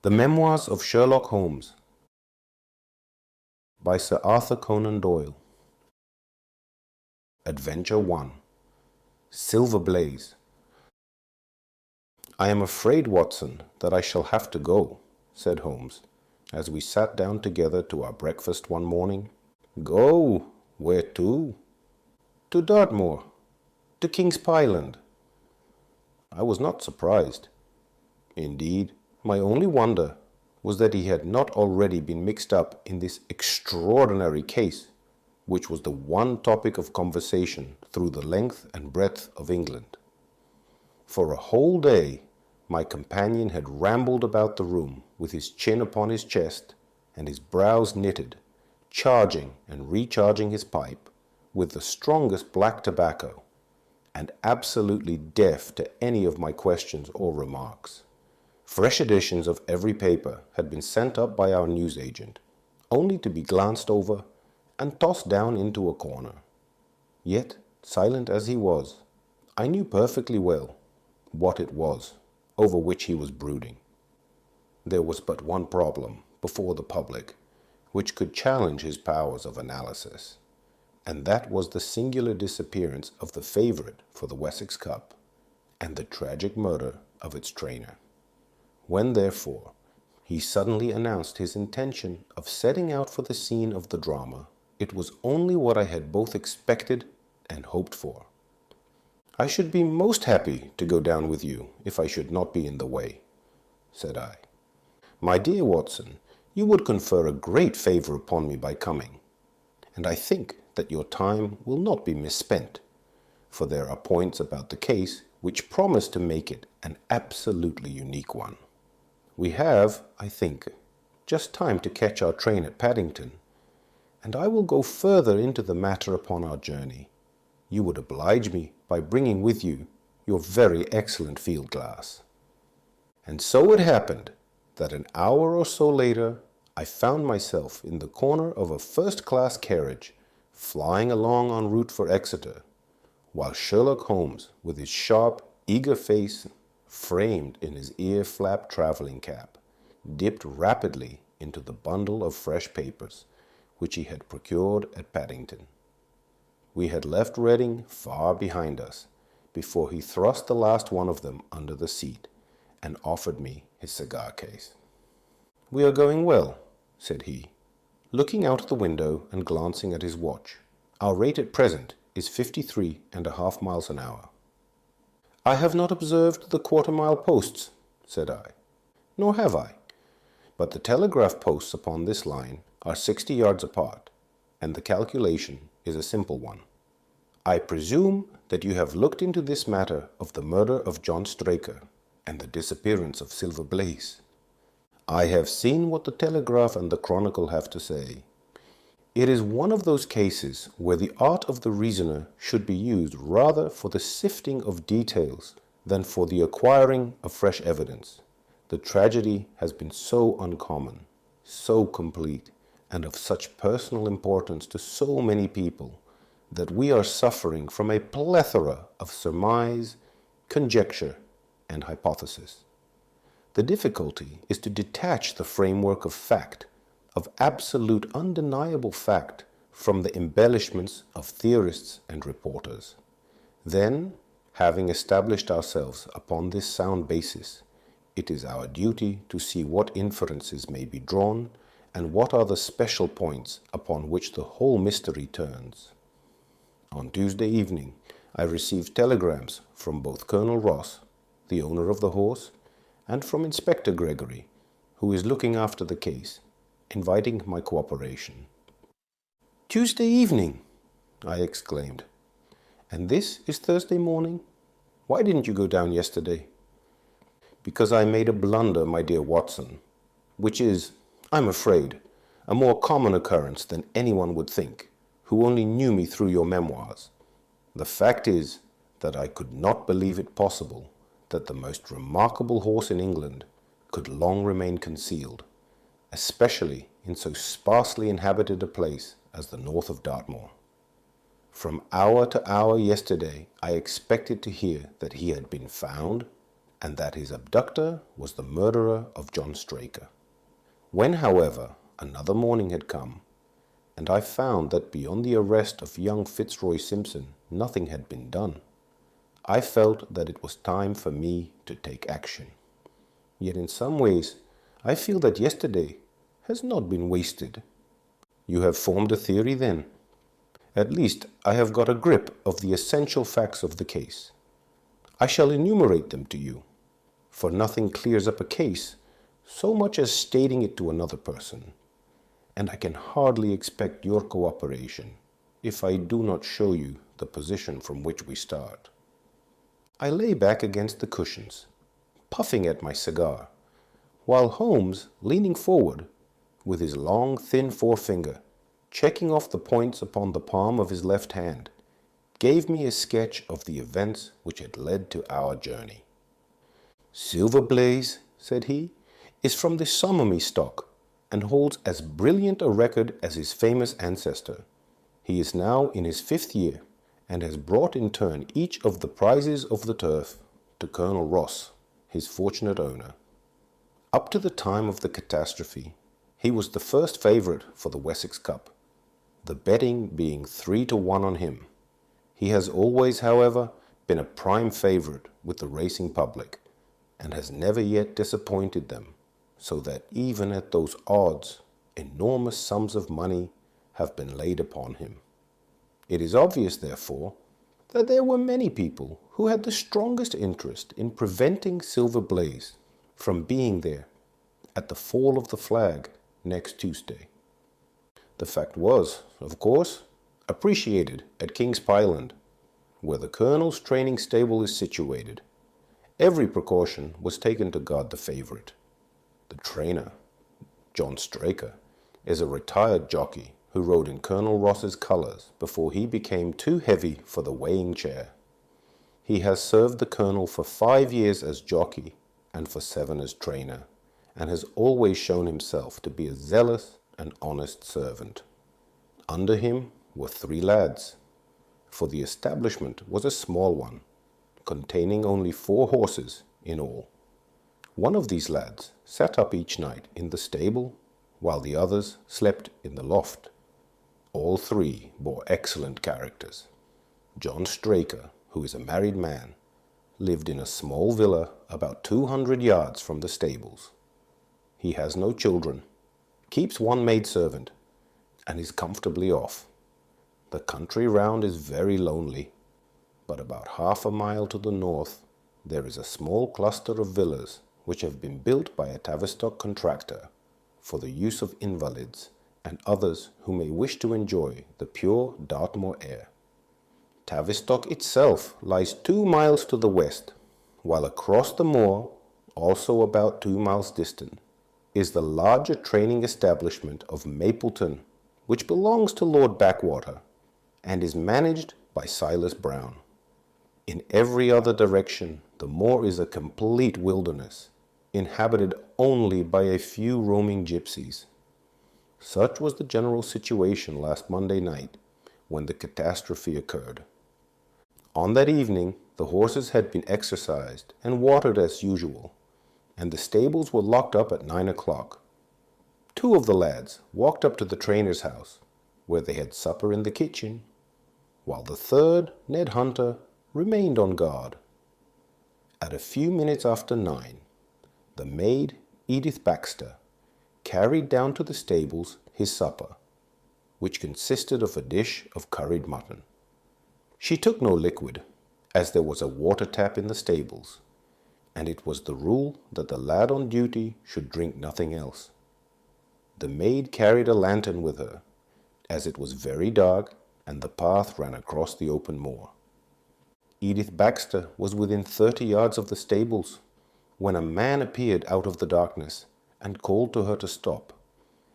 The Memoirs of Sherlock Holmes by Sir Arthur Conan Doyle. Adventure 1. Silver Blaze. "I am afraid, Watson, that I shall have to go," said Holmes, as we sat down together to our breakfast one morning. "Go? Where to?" "To Dartmoor, to King's Pyland." I was not surprised. Indeed, my only wonder was that he had not already been mixed up in this extraordinary case, which was the one topic of conversation through the length and breadth of England. For a whole day, my companion had rambled about the room with his chin upon his chest and his brows knitted, charging and recharging his pipe with the strongest black tobacco, and absolutely deaf to any of my questions or remarks. Fresh editions of every paper had been sent up by our newsagent, only to be glanced over and tossed down into a corner. Yet, silent as he was, I knew perfectly well what it was over which he was brooding. There was but one problem before the public which could challenge his powers of analysis, and that was the singular disappearance of the favourite for the Wessex Cup and the tragic murder of its trainer. When, therefore, he suddenly announced his intention of setting out for the scene of the drama, it was only what I had both expected and hoped for. "I should be most happy to go down with you if I should not be in the way," said I. "My dear Watson, you would confer a great favour upon me by coming, and I think that your time will not be misspent, for there are points about the case which promise to make it an absolutely unique one. We have, I think, just time to catch our train at Paddington, and I will go further into the matter upon our journey. You would oblige me by bringing with you your very excellent field glass." And so it happened that an hour or so later I found myself in the corner of a first-class carriage flying along en route for Exeter, while Sherlock Holmes, with his sharp, eager face framed in his ear-flap travelling cap, dipped rapidly into the bundle of fresh papers which he had procured at Paddington. We had left Reading far behind us before he thrust the last one of them under the seat and offered me his cigar case. "We are going well," said he, looking out of the window and glancing at his watch. "Our rate at present is 53.5 miles an hour." "I have not observed the quarter-mile posts," said I. "Nor have I. But the telegraph posts upon this line are 60 yards apart, and the calculation is a simple one. I presume that you have looked into this matter of the murder of John Straker and the disappearance of Silver Blaze. I have seen what the Telegraph and the Chronicle have to say. It is one of those cases where the art of the reasoner should be used rather for the sifting of details than for the acquiring of fresh evidence. The tragedy has been so uncommon, so complete, and of such personal importance to so many people, that we are suffering from a plethora of surmise, conjecture, and hypothesis. The difficulty is to detach the framework of fact, of absolute undeniable fact, from the embellishments of theorists and reporters. Then, having established ourselves upon this sound basis, it is our duty to see what inferences may be drawn and what are the special points upon which the whole mystery turns. On Tuesday evening, I received telegrams from both Colonel Ross, the owner of the horse, and from Inspector Gregory, who is looking after the case, inviting my cooperation. "Tuesday evening!" I exclaimed. "And this is Thursday morning? Why didn't you go down yesterday?" "Because I made a blunder, my dear Watson, which is, I'm afraid, a more common occurrence than anyone would think, who only knew me through your memoirs. The fact is that I could not believe it possible that the most remarkable horse in England could long remain concealed, especially in so sparsely inhabited a place as the north of Dartmoor. From hour to hour yesterday I expected to hear that he had been found, and that his abductor was the murderer of John Straker. When, however, another morning had come, and I found that beyond the arrest of young Fitzroy Simpson nothing had been done, I felt that it was time for me to take action. Yet in some ways, I feel that yesterday has not been wasted. You have formed a theory then? At least I have got a grip of the essential facts of the case. I shall enumerate them to you, for nothing clears up a case so much as stating it to another person, and I can hardly expect your cooperation if I do not show you the position from which we start. I lay back against the cushions, puffing at my cigar, while Holmes, leaning forward, with his long, thin forefinger, checking off the points upon the palm of his left hand, gave me a sketch of the events which had led to our journey. "Silver Blaze," said he, "is from the Somermy stock, and holds as brilliant a record as his famous ancestor. He is now in his 5th year, and has brought in turn each of the prizes of the turf to Colonel Ross, his fortunate owner. Up to the time of the catastrophe, he was the first favourite for the Wessex Cup, the betting being 3-1 on him. He has always, however, been a prime favourite with the racing public, and has never yet disappointed them, so that even at those odds, enormous sums of money have been laid upon him. It is obvious, therefore, that there were many people who had the strongest interest in preventing Silver Blaze from being there at the fall of the flag next Tuesday. The fact was, of course, appreciated at King's Pyland, where the Colonel's training stable is situated. Every precaution was taken to guard the favourite. The trainer, John Straker, is a retired jockey who rode in Colonel Ross's colours before he became too heavy for the weighing chair. He has served the Colonel for 5 years as jockey and for 7 as trainer, and has always shown himself to be a zealous and honest servant. Under him were 3 lads, for the establishment was a small one, containing only 4 horses in all. One of these lads sat up each night in the stable, while the others slept in the loft. All 3 bore excellent characters. John Straker, who is a married man, lived in a small villa about 200 yards from the stables. He has no children, keeps 1 maidservant, and is comfortably off. The country round is very lonely, but about half a mile to the north there is a small cluster of villas which have been built by a Tavistock contractor for the use of invalids and others who may wish to enjoy the pure Dartmoor air. Tavistock itself lies 2 miles to the west, while across the moor, also about 2 miles distant, is the larger training establishment of Mapleton, which belongs to Lord Backwater, and is managed by Silas Brown. In every other direction, the moor is a complete wilderness, inhabited only by a few roaming gypsies. Such was the general situation last Monday night, when the catastrophe occurred. On that evening, the horses had been exercised and watered as usual, and the stables were locked up at 9 o'clock. 2 of the lads walked up to the trainer's house, where they had supper in the kitchen, while the third, Ned Hunter, remained on guard. At a few minutes after 9, the maid, Edith Baxter, carried down to the stables his supper, which consisted of a dish of curried mutton. She took no liquid, as there was a water tap in the stables, and it was the rule that the lad on duty should drink nothing else. The maid carried a lantern with her, as it was very dark and the path ran across the open moor. Edith Baxter was within 30 yards of the stables when a man appeared out of the darkness and called to her to stop.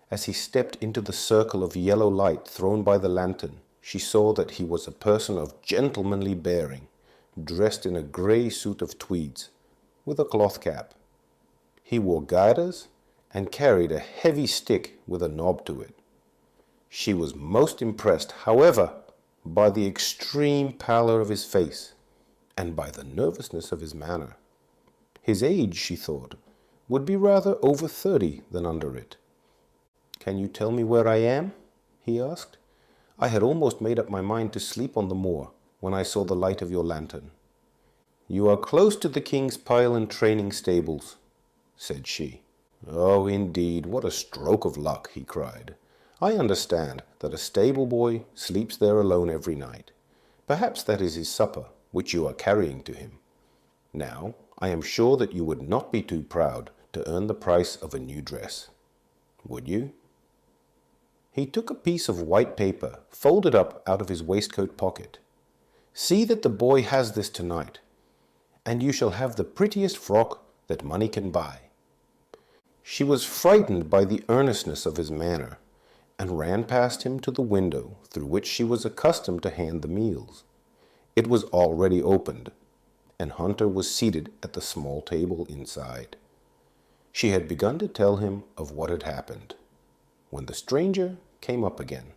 As he stepped into the circle of yellow light thrown by the lantern, she saw that he was a person of gentlemanly bearing, dressed in a grey suit of tweeds, with a cloth cap. He wore gaiters and carried a heavy stick with a knob to it. She was most impressed, however, by the extreme pallor of his face and by the nervousness of his manner. His age, she thought, would be rather over 30 than under it. "Can you tell me where I am?" he asked. "I had almost made up my mind to sleep on the moor when I saw the light of your lantern." "You are close to the king's pile and training stables," said she. "Oh, indeed, what a stroke of luck!" he cried. "I understand that a stable boy sleeps there alone every night. Perhaps that is his supper, which you are carrying to him. Now, I am sure that you would not be too proud to earn the price of a new dress. Would you?" He took a piece of white paper, folded up, out of his waistcoat pocket. "See that the boy has this tonight, and you shall have the prettiest frock that money can buy." She was frightened by the earnestness of his manner, and ran past him to the window through which she was accustomed to hand the meals. It was already opened, and Hunter was seated at the small table inside. She had begun to tell him of what had happened, when the stranger came up again.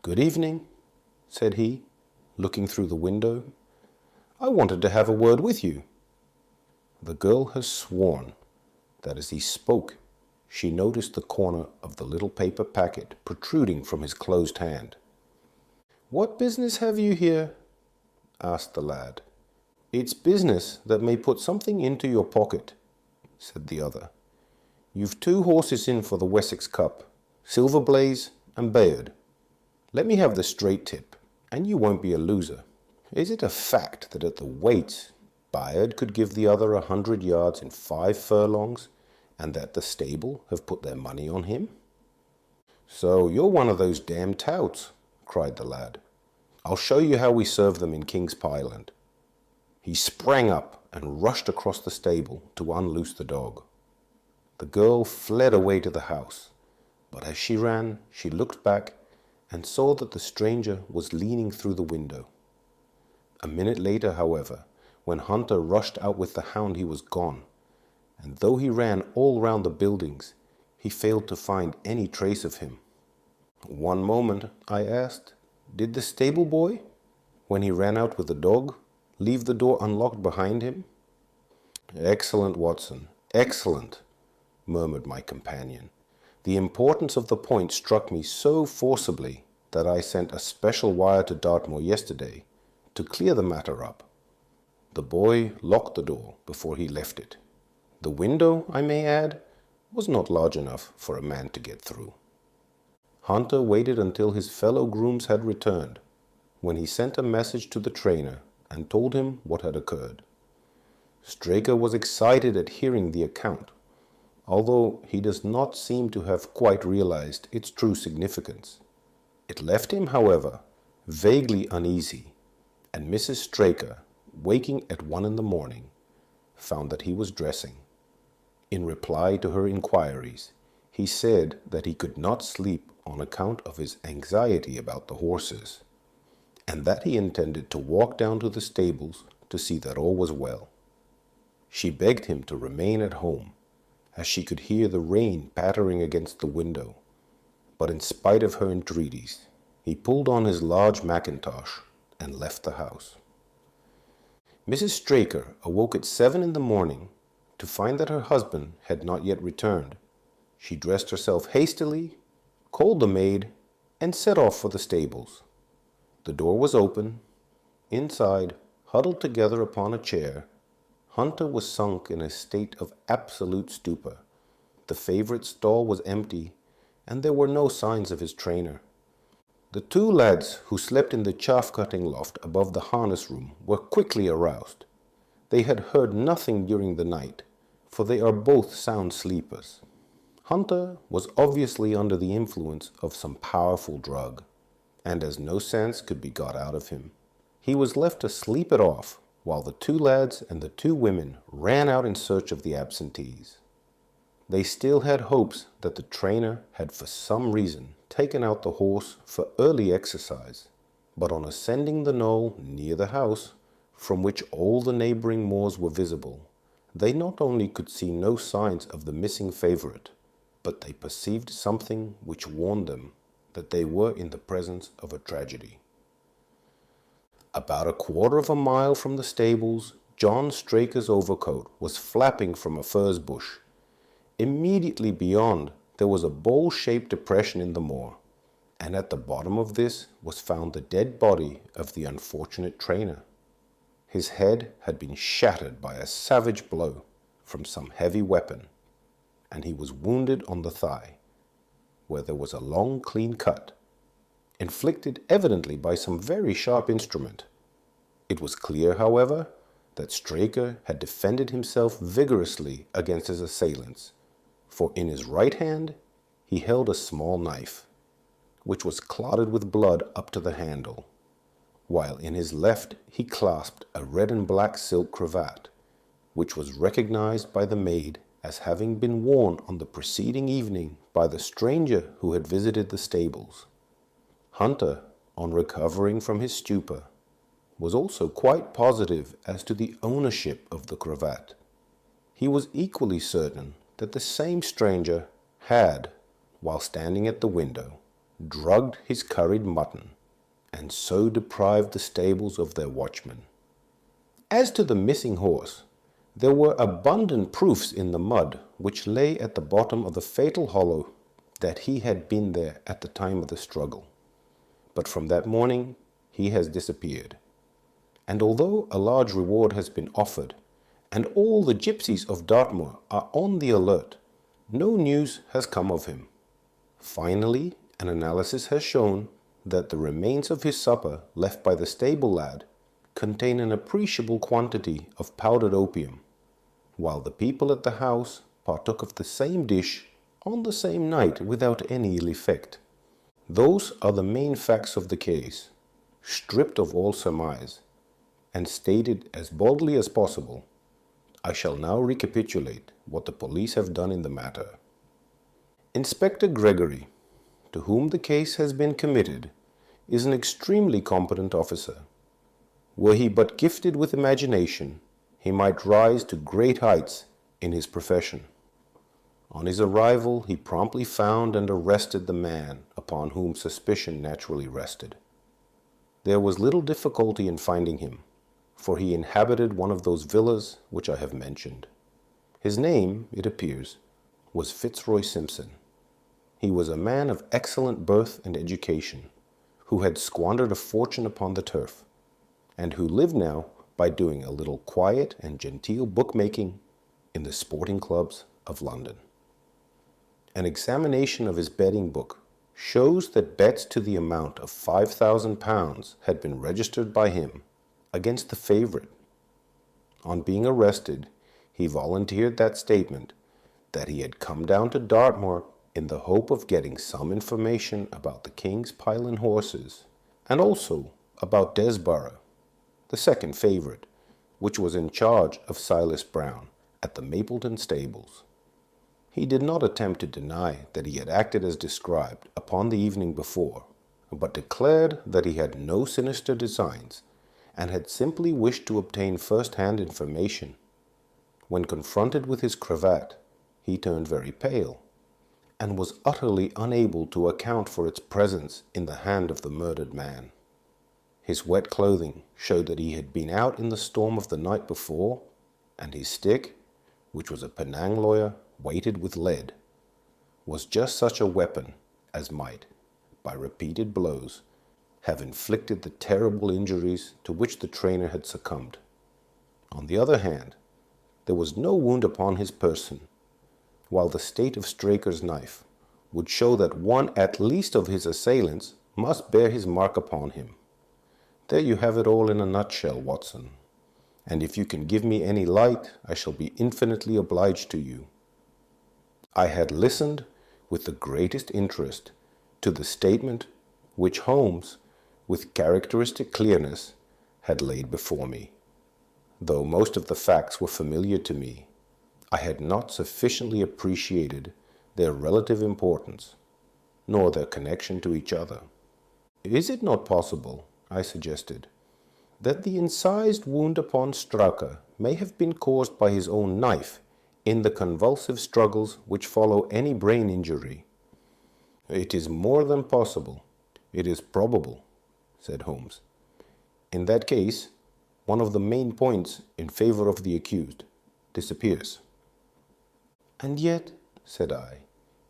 "Good evening," said he, looking through the window. "I wanted to have a word with you." The girl has sworn that as he spoke, she noticed the corner of the little paper packet protruding from his closed hand. "What business have you here?" asked the lad. "It's business that may put something into your pocket," said the other. "You've 2 horses in for the Wessex Cup, Silver Blaze and Bayard. Let me have the straight tip, and you won't be a loser. Is it a fact that at the weights Bayard could give the other 100 yards in 5 furlongs, and that the stable have put their money on him?" "So you're one of those damned touts," cried the lad. "I'll show you how we serve them in King's Pyland." He sprang up and rushed across the stable to unloose the dog. The girl fled away to the house, but as she ran, she looked back and saw that the stranger was leaning through the window. A minute later, however, when Hunter rushed out with the hound, he was gone, and though he ran all round the buildings, he failed to find any trace of him. "One moment," I asked. "Did the stable boy, when he ran out with the dog, leave the door unlocked behind him?" "Excellent, Watson, excellent," murmured my companion. "The importance of the point struck me so forcibly that I sent a special wire to Dartmoor yesterday to clear the matter up. The boy locked the door before he left it. The window, I may add, was not large enough for a man to get through." Hunter waited until his fellow grooms had returned, when he sent a message to the trainer and told him what had occurred. Straker was excited at hearing the account, although he does not seem to have quite realized its true significance. It left him, however, vaguely uneasy, and Mrs. Straker, waking at 1 in the morning, found that he was dressing. In reply to her inquiries, he said that he could not sleep on account of his anxiety about the horses, and that he intended to walk down to the stables to see that all was well. She begged him to remain at home, as she could hear the rain pattering against the window, but in spite of her entreaties, he pulled on his large mackintosh and left the house. Mrs. Straker awoke at 7 in the morning to find that her husband had not yet returned. She dressed herself hastily, called the maid, and set off for the stables. The door was open. Inside, huddled together upon a chair, Hunter was sunk in a state of absolute stupor. The favorite stall was empty, and there were no signs of his trainer. The 2 lads who slept in the chaff-cutting loft above the harness room were quickly aroused. They had heard nothing during the night, for they are both sound sleepers. Hunter was obviously under the influence of some powerful drug, and as no sense could be got out of him, he was left to sleep it off while the 2 lads and the 2 women ran out in search of the absentees. They still had hopes that the trainer had for some reason taken out the horse for early exercise, but on ascending the knoll near the house, from which all the neighboring moors were visible, they not only could see no signs of the missing favorite, but they perceived something which warned them that they were in the presence of a tragedy. About a quarter of a mile from the stables, John Straker's overcoat was flapping from a furze bush. Immediately beyond, there was a bowl-shaped depression in the moor, and at the bottom of this was found the dead body of the unfortunate trainer. His head had been shattered by a savage blow from some heavy weapon, and he was wounded on the thigh, where there was a long, clean cut, inflicted evidently by some very sharp instrument. It was clear, however, that Straker had defended himself vigorously against his assailants, for in his right hand he held a small knife, which was clotted with blood up to the handle, while in his left he clasped a red and black silk cravat, which was recognized by the maid as having been worn on the preceding evening by the stranger who had visited the stables. Hunter, on recovering from his stupor, was also quite positive as to the ownership of the cravat. He was equally certain that the same stranger had, while standing at the window, drugged his curried mutton, and so deprived the stables of their watchman. As to the missing horse, there were abundant proofs in the mud which lay at the bottom of the fatal hollow that he had been there at the time of the struggle. But from that morning he has disappeared, and although a large reward has been offered, and all the gypsies of Dartmoor are on the alert, no news has come of him. Finally, an analysis has shown that the remains of his supper left by the stable lad contain an appreciable quantity of powdered opium, while the people at the house partook of the same dish on the same night without any ill effect. Those are the main facts of the case, stripped of all surmise, and stated as boldly as possible. I shall now recapitulate what the police have done in the matter. Inspector Gregory, to whom the case has been committed, is an extremely competent officer. Were he but gifted with imagination, he might rise to great heights in his profession. On his arrival, he promptly found and arrested the man upon whom suspicion naturally rested. There was little difficulty in finding him, for he inhabited one of those villas which I have mentioned. His name, it appears, was Fitzroy Simpson. He was a man of excellent birth and education, who had squandered a fortune upon the turf, and who lived now by doing a little quiet and genteel bookmaking in the sporting clubs of London. An examination of his betting book shows that bets to the amount of £5,000 had been registered by him against the favourite. On being arrested, he volunteered that statement that he had come down to Dartmoor in the hope of getting some information about the King's Pylon horses, and also about Desborough, the second favourite, which was in charge of Silas Brown at the Mapleton stables. He did not attempt to deny that he had acted as described upon the evening before, but declared that he had no sinister designs, and had simply wished to obtain first-hand information. When confronted with his cravat, he turned very pale, and was utterly unable to account for its presence in the hand of the murdered man. His wet clothing showed that he had been out in the storm of the night before, and his stick, which was a Penang lawyer weighted with lead, was just such a weapon as might, by repeated blows, have inflicted the terrible injuries to which the trainer had succumbed. On the other hand, there was no wound upon his person, while the state of Straker's knife would show that one at least of his assailants must bear his mark upon him. There you have it all in a nutshell, Watson, and if you can give me any light, I shall be infinitely obliged to you. I had listened with the greatest interest to the statement which Holmes, with characteristic clearness, had laid before me. Though most of the facts were familiar to me, I had not sufficiently appreciated their relative importance, nor their connection to each other. Is it not possible, I suggested, that the incised wound upon Straker may have been caused by his own knife in the convulsive struggles which follow any brain injury? It is more than possible. It is probable, said Holmes. In that case, one of the main points in favor of the accused, disappears. And yet, said I,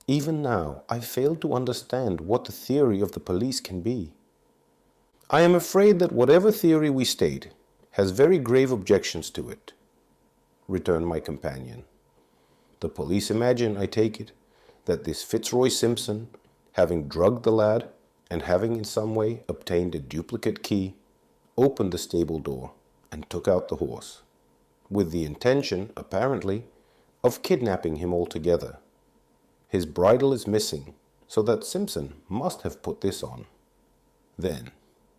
even now I fail to understand what the theory of the police can be. I am afraid that whatever theory we state has very grave objections to it, returned my companion. The police imagine, I take it, that this Fitzroy Simpson, having drugged the lad, and having in some way obtained a duplicate key, opened the stable door and took out the horse, with the intention, apparently, of kidnapping him altogether. His bridle is missing, so that Simpson must have put this on. Then,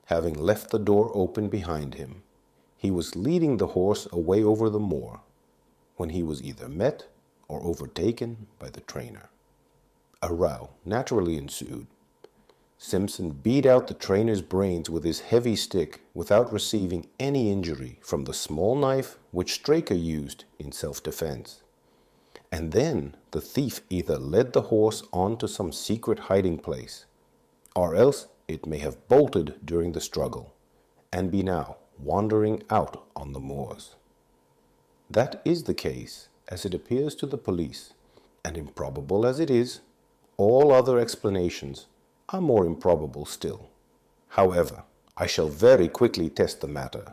having left the door open behind him, he was leading the horse away over the moor, when he was either met or overtaken by the trainer. A row naturally ensued. Simpson beat out the trainer's brains with his heavy stick without receiving any injury from the small knife which Straker used in self-defense. And then the thief either led the horse on to some secret hiding place, or else it may have bolted during the struggle, and be now wandering out on the moors. That is the case, as it appears to the police, and improbable as it is, all other explanations are more improbable still. However, I shall very quickly test the matter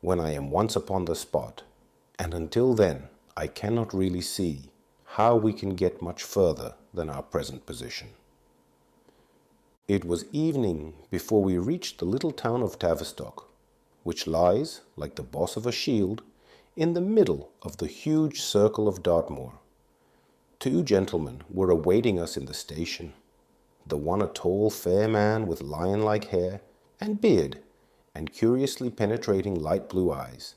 when I am once upon the spot, and until then I cannot really see how we can get much further than our present position. It was evening before we reached the little town of Tavistock, which lies, like the boss of a shield, in the middle of the huge circle of Dartmoor. Two gentlemen were awaiting us in the station, the one a tall, fair man with lion-like hair and beard and curiously penetrating light blue eyes.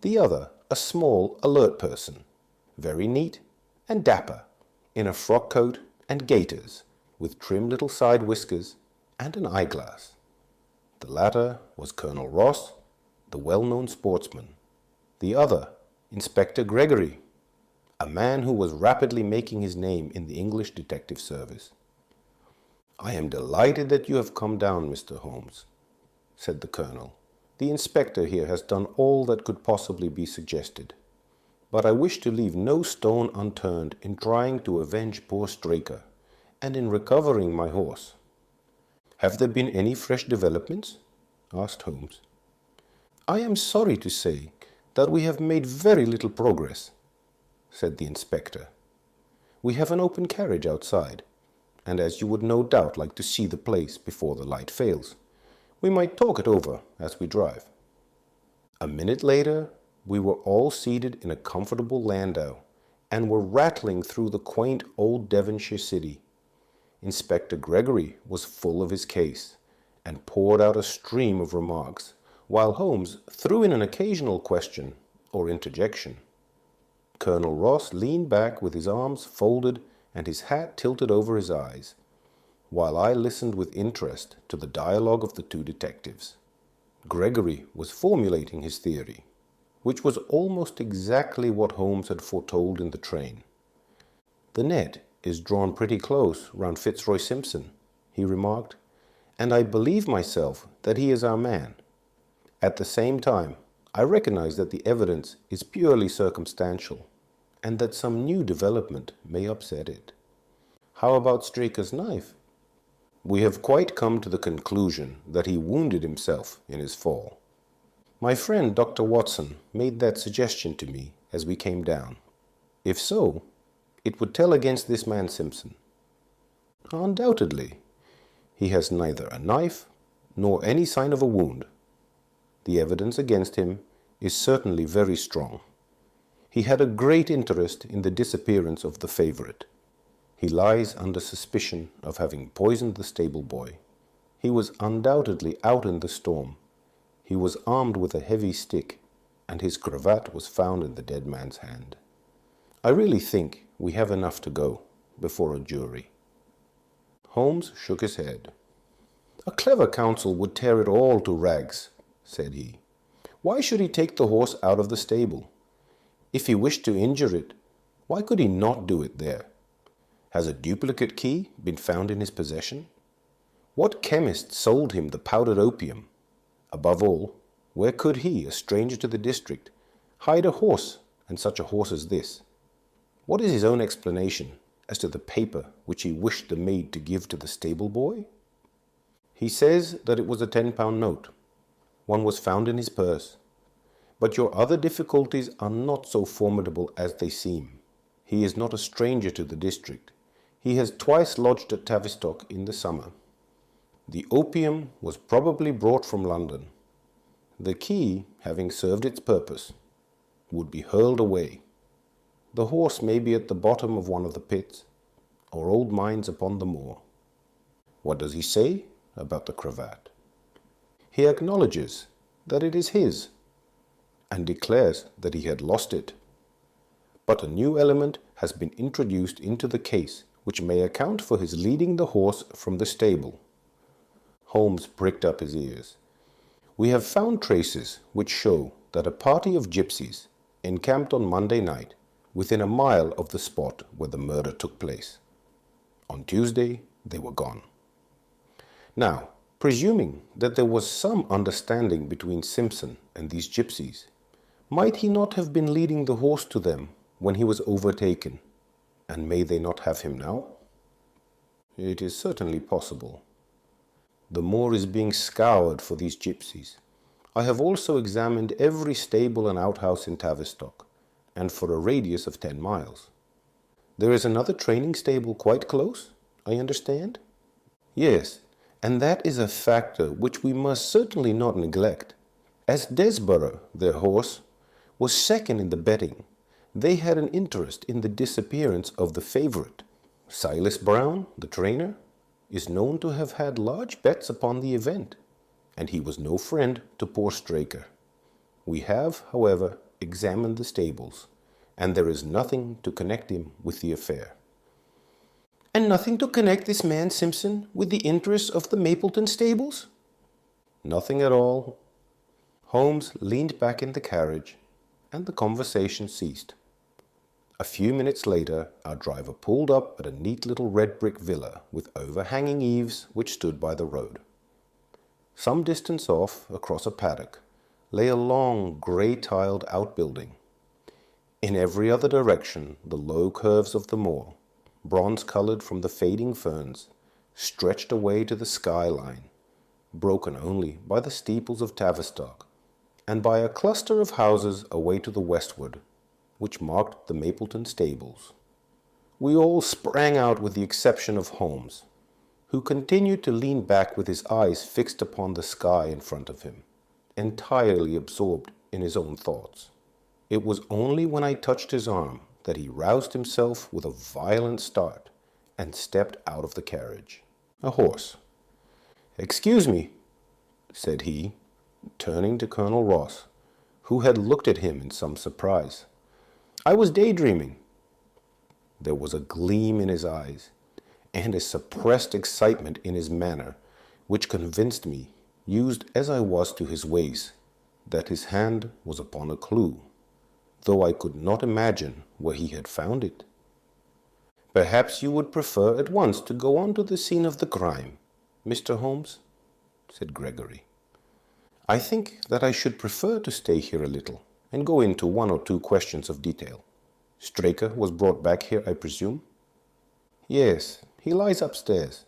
The other a small, alert person, very neat and dapper, in a frock coat and gaiters, with trim little side whiskers and an eyeglass. The latter was Colonel Ross, the well-known sportsman. The other, Inspector Gregory, a man who was rapidly making his name in the English detective service. "I am delighted that you have come down, Mr. Holmes," said the colonel. "The inspector here has done all that could possibly be suggested, but I wish to leave no stone unturned in trying to avenge poor Straker, and in recovering my horse." "Have there been any fresh developments?" asked Holmes. "I am sorry to say that we have made very little progress," said the inspector. "We have an open carriage outside, and as you would no doubt like to see the place before the light fails, we might talk it over as we drive." A minute later, we were all seated in a comfortable landau, and were rattling through the quaint old Devonshire city. Inspector Gregory was full of his case, and poured out a stream of remarks, while Holmes threw in an occasional question or interjection. Colonel Ross leaned back with his arms folded and his hat tilted over his eyes, while I listened with interest to the dialogue of the two detectives. Gregory was formulating his theory, which was almost exactly what Holmes had foretold in the train. "The net is drawn pretty close round Fitzroy Simpson," he remarked, "and I believe myself that he is our man. At the same time, I recognize that the evidence is purely circumstantial, and that some new development may upset it. How about Straker's knife? We have quite come to the conclusion that he wounded himself in his fall. My friend Dr. Watson made that suggestion to me as we came down. If so, it would tell against this man Simpson." "Undoubtedly. He has neither a knife nor any sign of a wound. The evidence against him is certainly very strong. He had a great interest in the disappearance of the favorite. He lies under suspicion of having poisoned the stable boy. He was undoubtedly out in the storm. He was armed with a heavy stick, and his cravat was found in the dead man's hand. I really think we have enough to go before a jury." Holmes shook his head. "A clever counsel would tear it all to rags," said he. "Why should he take the horse out of the stable? If he wished to injure it, why could he not do it there? Has a duplicate key been found in his possession? What chemist sold him the powdered opium? Above all, Where could he, a stranger to the district, hide a horse, and such a horse as this? What is his own explanation as to the paper which he wished the maid to give to the stable boy? He says that it was a £10 note. One was found in his purse. But your other difficulties are not so formidable as they seem. He is not a stranger to the district. He has twice lodged at Tavistock in the summer. The opium was probably brought from London. The key, having served its purpose, would be hurled away. The horse may be at the bottom of one of the pits, or old mines upon the moor. What does he say about the cravat? He acknowledges that it is his, and declares that he had lost it. But a new element has been introduced into the case which may account for his leading the horse from the stable. Holmes pricked up his ears. We have found traces which show that a party of gypsies encamped on Monday night within a mile of the spot where the murder took place. On Tuesday, they were gone. Now, presuming that there was some understanding between Simpson and these gypsies, might he not have been leading the horse to them when he was overtaken, and may they not have him now? It is certainly possible. The moor is being scoured for these gypsies. I have also examined every stable and outhouse in Tavistock, and for a radius of 10 miles. There is another training stable quite close, I understand? Yes, and that is a factor which we must certainly not neglect. As Desborough, their horse, was second in the betting, they had an interest in the disappearance of the favourite. Silas Brown, the trainer, is known to have had large bets upon the event, and he was no friend to poor Straker. We have, however, examined the stables, and there is nothing to connect him with the affair. And nothing to connect this man Simpson with the interests of the Mapleton stables? Nothing at all. Holmes leaned back in the carriage, and the conversation ceased. A few minutes later, our driver pulled up at a neat little red brick villa with overhanging eaves which stood by the road. Some distance off, across a paddock, lay a long, grey-tiled outbuilding. In every other direction, the low curves of the moor, bronze-coloured from the fading ferns, stretched away to the skyline, broken only by the steeples of Tavistock, and by a cluster of houses away to the westward, which marked the Mapleton stables. We all sprang out with the exception of Holmes, who continued to lean back with his eyes fixed upon the sky in front of him, entirely absorbed in his own thoughts. It was only when I touched his arm that he roused himself with a violent start and stepped out of the carriage. A horse. "Excuse me," said he, turning to Colonel Ross, who had looked at him in some surprise. "I was daydreaming." There was a gleam in his eyes and a suppressed excitement in his manner which convinced me, used as I was to his ways, that his hand was upon a clue, though I could not imagine where he had found it. "Perhaps you would prefer at once to go on to the scene of the crime, Mr. Holmes?" said Gregory. "I think that I should prefer to stay here a little and go into one or two questions of detail. Straker was brought back here, I presume?" "Yes, he lies upstairs.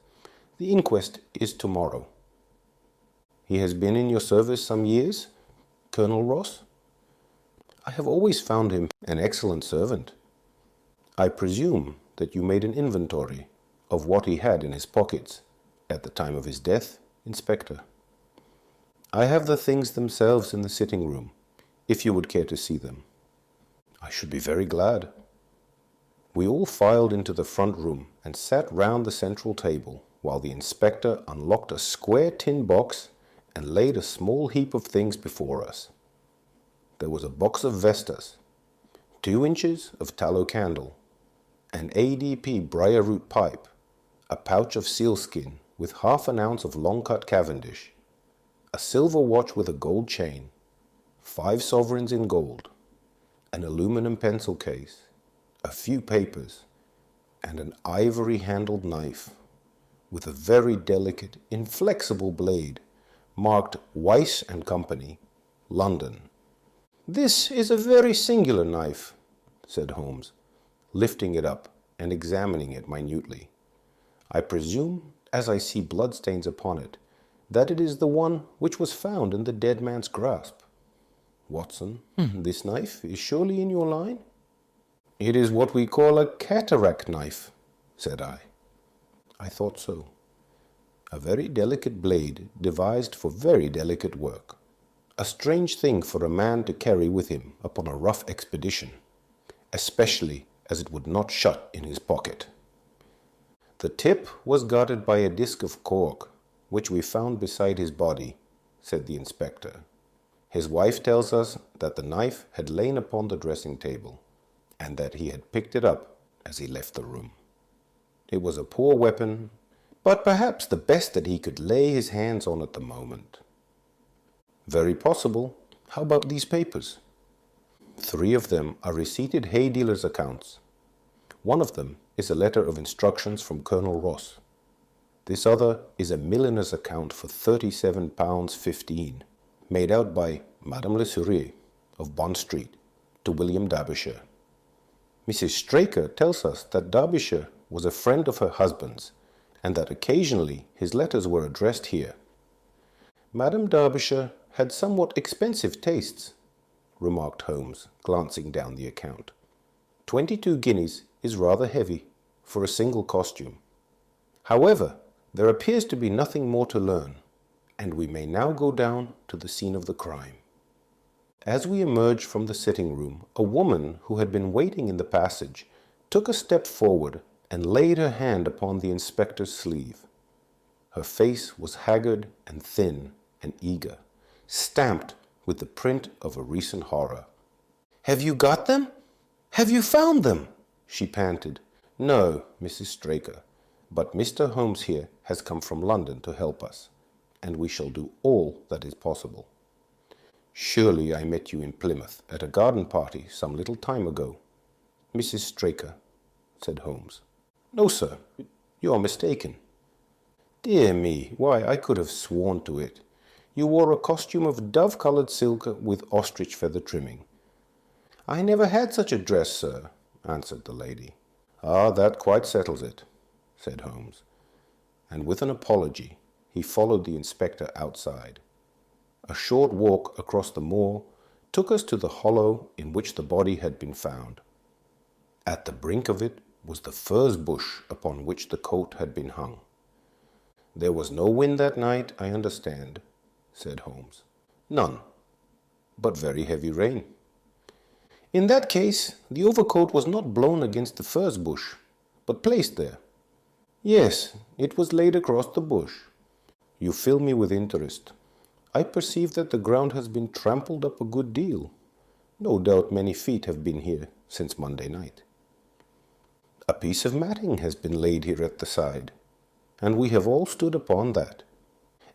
The inquest is tomorrow." "He has been in your service some years, Colonel Ross?" "I have always found him an excellent servant." "I presume that you made an inventory of what he had in his pockets at the time of his death, Inspector?" "I have the things themselves in the sitting room, if you would care to see them." "I should be very glad." We all filed into the front room and sat round the central table, while the inspector unlocked a square tin box and laid a small heap of things before us. There was a box of Vestas, 2 inches of tallow candle, an ADP briar root pipe, a pouch of sealskin with half an ounce of long-cut Cavendish, a silver watch with a gold chain, 5 sovereigns in gold, an aluminum pencil case, a few papers, and an ivory-handled knife with a very delicate, inflexible blade marked Weiss and Company, London. This is a very singular knife, said Holmes, lifting it up and examining it minutely. I presume, as I see bloodstains upon it, that it is the one which was found in the dead man's grasp. Watson, this knife is surely in your line? It is what we call a cataract knife, said I. I thought so. A very delicate blade devised for very delicate work. A strange thing for a man to carry with him upon a rough expedition, especially as it would not shut in his pocket. The tip was guarded by a disc of cork, which we found beside his body, said the inspector. His wife tells us that the knife had lain upon the dressing table, and that he had picked it up as he left the room. It was a poor weapon, but perhaps the best that he could lay his hands on at the moment. Very possible. How about these papers? 3 of them are receipted hay dealers' accounts. One of them is a letter of instructions from Colonel Ross. This other is a milliner's account for £37.15, made out by Madame Le Souris of Bond Street to William Derbyshire. Mrs. Straker tells us that Derbyshire was a friend of her husband's, and that occasionally his letters were addressed here. Madame Derbyshire had somewhat expensive tastes, remarked Holmes, glancing down the account. 22 guineas is rather heavy for a single costume. However, there appears to be nothing more to learn, and we may now go down to the scene of the crime. As we emerged from the sitting room, a woman who had been waiting in the passage took a step forward and laid her hand upon the inspector's sleeve. Her face was haggard and thin and eager, stamped with the print of a recent horror. "Have you got them? Have you found them?" she panted. "No, Mrs. Straker, but Mr. Holmes here has come from London to help us, and we shall do all that is possible. Surely I met you in Plymouth at a garden party some little time ago." "Mrs. Straker," said Holmes. "No, sir, you are mistaken." "Dear me, why, I could have sworn to it. You wore a costume of dove-colored silk with ostrich feather trimming." "I never had such a dress, sir," answered the lady. "Ah, that quite settles it," said Holmes, and with an apology he followed the inspector outside. A short walk across the moor took us to the hollow in which the body had been found. At the brink of it was the furze bush upon which the coat had been hung. "There was no wind that night, I understand," said Holmes. "None, but very heavy rain." "In that case, the overcoat was not blown against the furze bush, but placed there." "Yes, it was laid across the bush." "You fill me with interest. I perceive that the ground has been trampled up a good deal. No doubt many feet have been here since Monday night." "A piece of matting has been laid here at the side, and we have all stood upon that."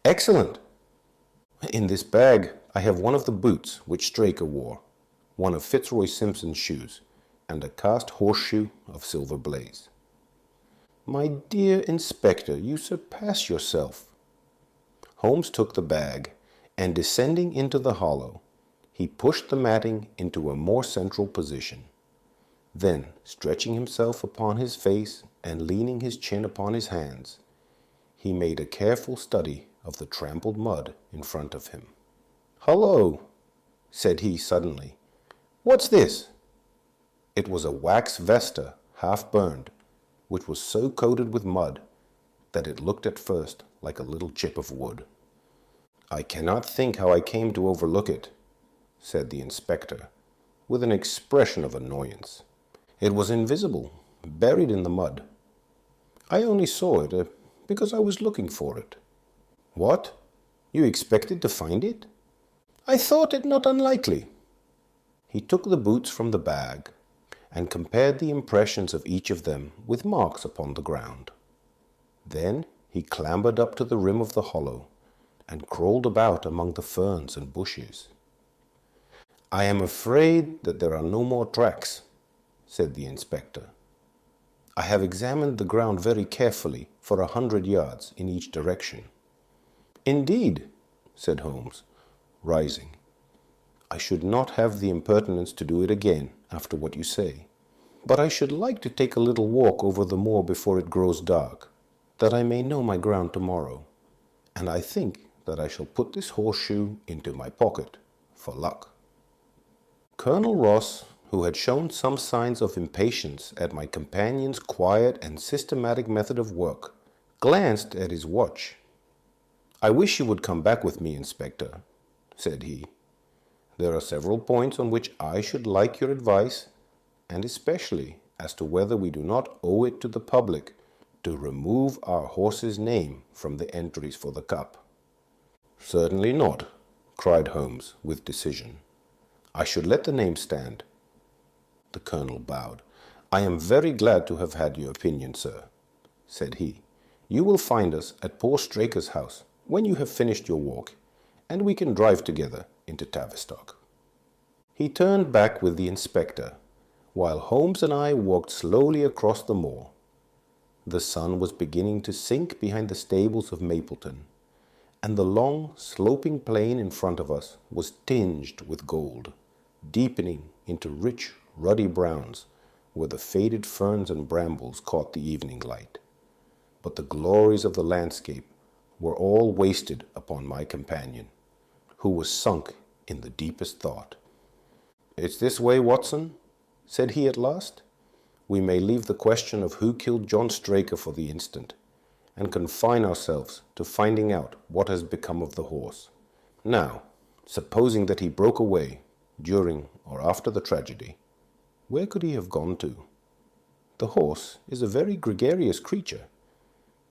"Excellent! In this bag I have one of the boots which Straker wore, one of Fitzroy Simpson's shoes, and a cast horseshoe of silver blaze." "My dear inspector, you surpass yourself." Holmes took the bag, and descending into the hollow, he pushed the matting into a more central position. Then, stretching himself upon his face and leaning his chin upon his hands, he made a careful study of the trampled mud in front of him. "Hullo!" said he suddenly. "What's this?" It was a wax vesta, half burned, which was so coated with mud that it looked at first like a little chip of wood. "I cannot think how I came to overlook it," said the inspector, with an expression of annoyance. "It was invisible, buried in the mud. I only saw it because I was looking for it." "What? You expected to find it?" "I thought it not unlikely." He took the boots from the bag and compared the impressions of each of them with marks upon the ground. Then he clambered up to the rim of the hollow and crawled about among the ferns and bushes. "I am afraid that there are no more tracks," said the inspector. "I have examined the ground very carefully for 100 yards in each direction." "Indeed," said Holmes, rising. I should not have the impertinence to do it again after what you say. But I should like to take a little walk over the moor before it grows dark, that I may know my ground tomorrow. And I think that I shall put this horseshoe into my pocket for luck." Colonel Ross, who had shown some signs of impatience at my companion's quiet and systematic method of work, glanced at his watch. "I wish you would come back with me, Inspector," said he. "There are several points on which I should like your advice, and especially as to whether we do not owe it to the public to remove our horse's name from the entries for the cup." "Certainly not," cried Holmes with decision. "I should let the name stand." The colonel bowed. "I am very glad to have had your opinion, sir," said he. "You will find us at poor Straker's house when you have finished your walk, and we can drive together into Tavistock." He turned back with the inspector, while Holmes and I walked slowly across the moor. The sun was beginning to sink behind the stables of Mapleton, and the long, sloping plain in front of us was tinged with gold, deepening into rich, ruddy browns where the faded ferns and brambles caught the evening light. But the glories of the landscape were all wasted upon my companion, who was sunk in the deepest thought. "It's this way, Watson," said he at last. "We may leave the question of who killed John Straker for the instant, and confine ourselves to finding out what has become of the horse. Now, supposing that he broke away during or after the tragedy, where could he have gone to? The horse is a very gregarious creature.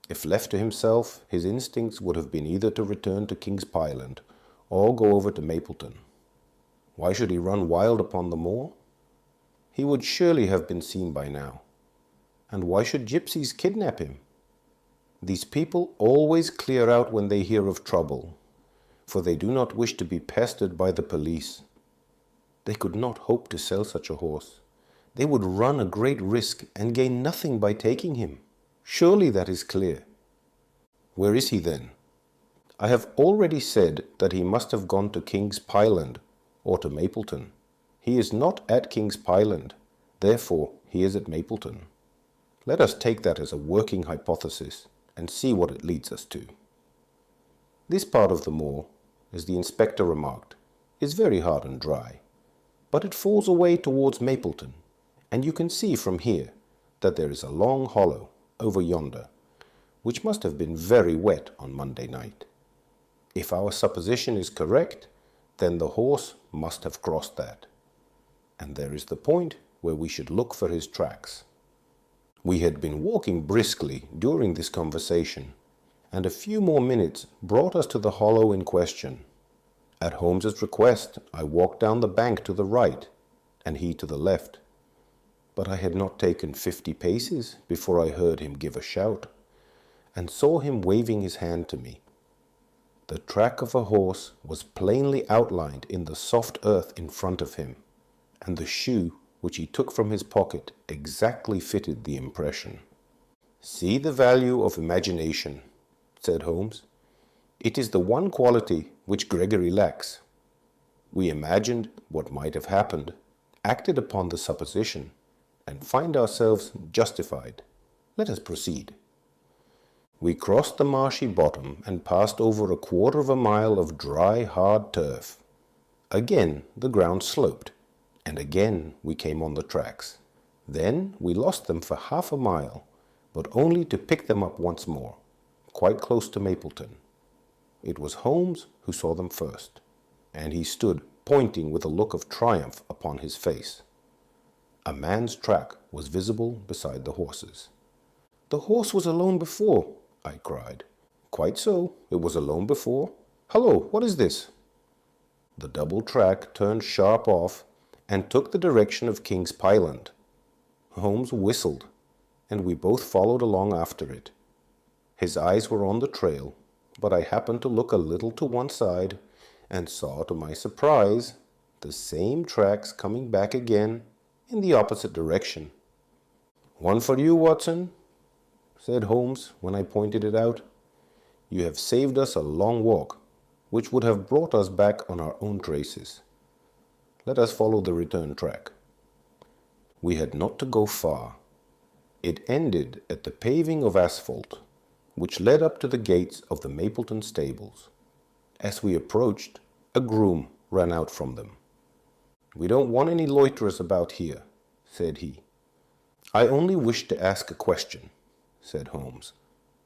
If left to himself, his instincts would have been either to return to King's Pyland or go over to Mapleton. Why should he run wild upon the moor? He would surely have been seen by now. And why should gypsies kidnap him? These people always clear out when they hear of trouble, for they do not wish to be pestered by the police. They could not hope to sell such a horse. They would run a great risk and gain nothing by taking him. Surely that is clear. Where is he then? I have already said that he must have gone to King's Pyland or to Mapleton. He is not at King's Pyland, therefore he is at Mapleton. Let us take that as a working hypothesis and see what it leads us to. This part of the moor, as the inspector remarked, is very hard and dry, but it falls away towards Mapleton, and you can see from here that there is a long hollow over yonder, which must have been very wet on Monday night. If our supposition is correct, then the horse must have crossed that. And there is the point where we should look for his tracks. We had been walking briskly during this conversation, and a few more minutes brought us to the hollow in question. At Holmes's request, I walked down the bank to the right, and he to the left. But I had not taken 50 paces before I heard him give a shout, and saw him waving his hand to me. The track of a horse was plainly outlined in the soft earth in front of him, and the shoe which he took from his pocket exactly fitted the impression. "See the value of imagination," said Holmes. "It is the one quality which Gregory lacks. We imagined what might have happened, acted upon the supposition, and find ourselves justified. Let us proceed." We crossed the marshy bottom and passed over a quarter of a mile of dry, hard turf. Again the ground sloped, and again we came on the tracks. Then we lost them for half a mile, but only to pick them up once more, quite close to Mapleton. It was Holmes who saw them first, and he stood pointing with a look of triumph upon his face. A man's track was visible beside the horse's. "The horse was alone before," I cried. "Quite so, it was alone before. Hullo, what is this?" The double track turned sharp off and took the direction of King's Pyland. Holmes whistled, and we both followed along after it. His eyes were on the trail, but I happened to look a little to one side and saw, to my surprise, the same tracks coming back again in the opposite direction. "One for you, Watson," said Holmes when I pointed it out. "You have saved us a long walk, which would have brought us back on our own traces. Let us follow the return track. We had not to go far. It ended at the paving of asphalt, which led up to the gates of the Mapleton stables. As we approached, a groom ran out from them. "We don't want any loiterers about here," said he. "I only wish to ask a question," said Holmes,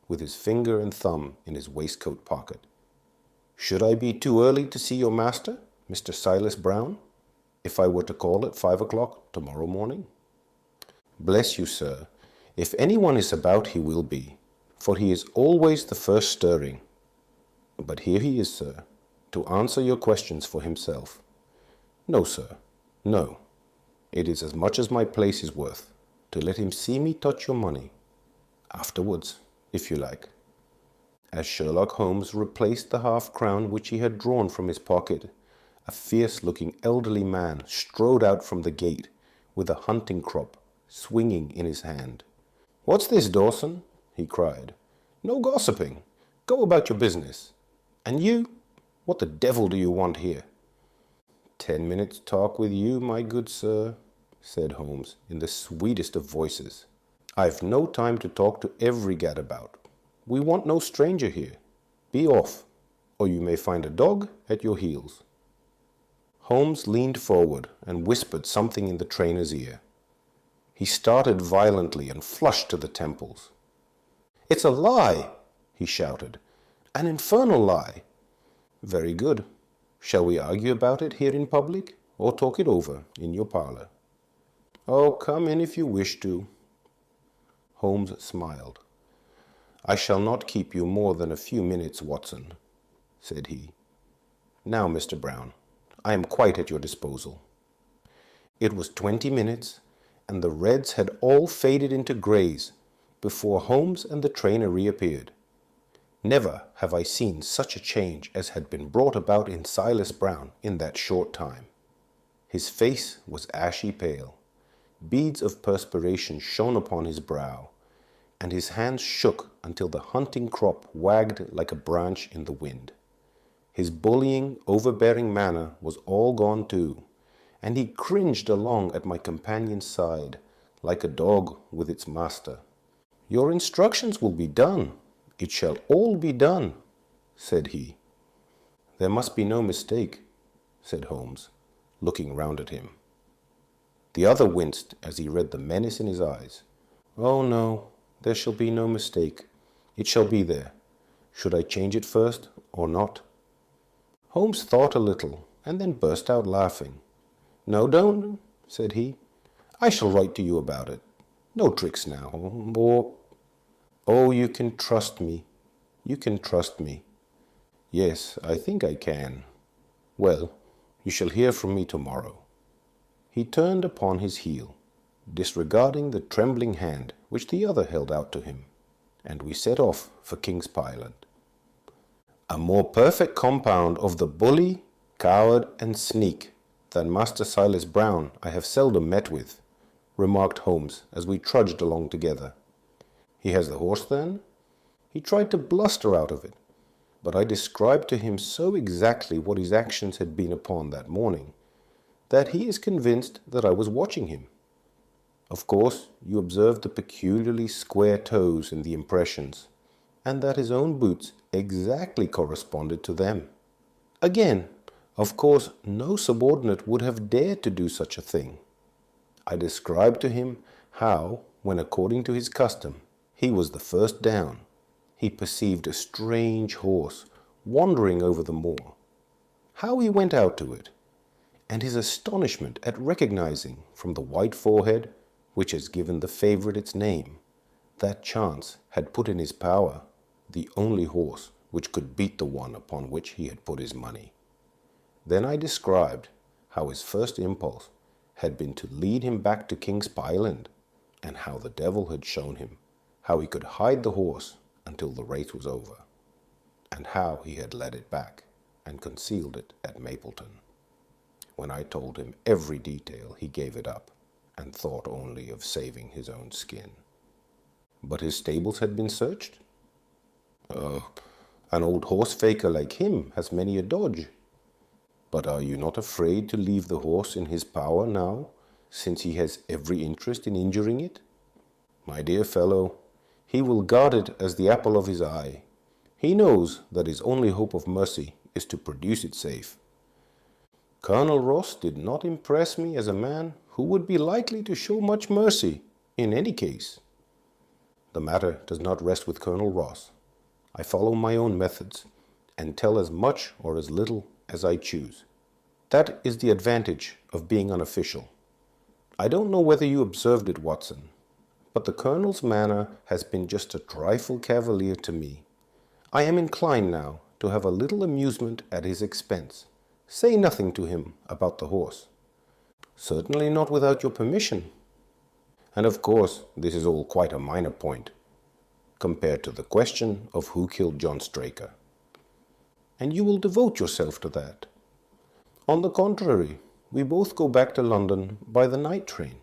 with his finger and thumb in his waistcoat pocket. "Should I be too early to see your master, Mr. Silas Brown, if I were to call at 5 o'clock tomorrow morning?" "Bless you, sir, if anyone is about he will be, for he is always the first stirring. But here he is, sir, to answer your questions for himself. No, sir, no. It is as much as my place is worth to let him see me touch your money. Afterwards, if you like." As Sherlock Holmes replaced the half-crown which he had drawn from his pocket, a fierce-looking elderly man strode out from the gate with a hunting crop swinging in his hand. "What's this, Dawson?" he cried. "No gossiping. Go about your business. And you, what the devil do you want here?" "10 minutes' talk with you, my good sir," said Holmes in the sweetest of voices. "I've no time to talk to every gadabout. We want no stranger here. Be off, or you may find a dog at your heels." Holmes leaned forward and whispered something in the trainer's ear. He started violently and flushed to the temples. "It's a lie!" he shouted. "An infernal lie!" "Very good. Shall we argue about it here in public, or talk it over in your parlor?" "Oh, come in if you wish to." Holmes smiled. "I shall not keep you more than a few minutes, Watson," said he. "Now, Mr. Brown, I am quite at your disposal." It was 20 minutes, and the reds had all faded into greys before Holmes and the trainer reappeared. Never have I seen such a change as had been brought about in Silas Brown in that short time. His face was ashy pale. Beads of perspiration shone upon his brow, and his hands shook until the hunting crop wagged like a branch in the wind. His bullying, overbearing manner was all gone too, and he cringed along at my companion's side, like a dog with its master. "Your instructions will be done. It shall all be done," said he. "There must be no mistake," said Holmes, looking round at him. The other winced as he read the menace in his eyes. "Oh, no, there shall be no mistake. It shall be there. Should I change it first, or not?" Holmes thought a little, and then burst out laughing. "No, don't," said he. "I shall write to you about it. No tricks now, or—" "Oh, you can trust me. You can trust me. Yes, I think I can. Well, you shall hear from me tomorrow." He turned upon his heel, disregarding the trembling hand which the other held out to him, and we set off for King's Pyland. "A more perfect compound of the bully, coward, and sneak than Master Silas Brown I have seldom met with," remarked Holmes as we trudged along together. "He has the horse, then?" He tried to bluster out of it, but I described to him so exactly what his actions had been upon that morning, that he is convinced that I was watching him. Of course, you observed the peculiarly square toes in the impressions, and that his own boots exactly corresponded to them. Again, of course, no subordinate would have dared to do such a thing. I described to him how, when according to his custom, he was the first down, he perceived a strange horse wandering over the moor, how he went out to it, and his astonishment at recognizing from the white forehead, which has given the favorite its name, that chance had put in his power the only horse which could beat the one upon which he had put his money. Then I described how his first impulse had been to lead him back to King's Pyland, and how the devil had shown him how he could hide the horse until the race was over, and how he had led it back and concealed it at Mapleton. When I told him every detail, he gave it up, and thought only of saving his own skin. But his stables had been searched? Oh, an old horse faker like him has many a dodge. But are you not afraid to leave the horse in his power now, since he has every interest in injuring it? My dear fellow, he will guard it as the apple of his eye. He knows that his only hope of mercy is to produce it safe. Colonel Ross did not impress me as a man who would be likely to show much mercy in any case. The matter does not rest with Colonel Ross. I follow my own methods and tell as much or as little as I choose. That is the advantage of being unofficial. I don't know whether you observed it, Watson, but the Colonel's manner has been just a trifle cavalier to me. I am inclined now to have a little amusement at his expense. Say nothing to him about the horse. Certainly not without your permission. And of course, this is all quite a minor point, compared to the question of who killed John Straker. And you will devote yourself to that. On the contrary, we both go back to London by the night train.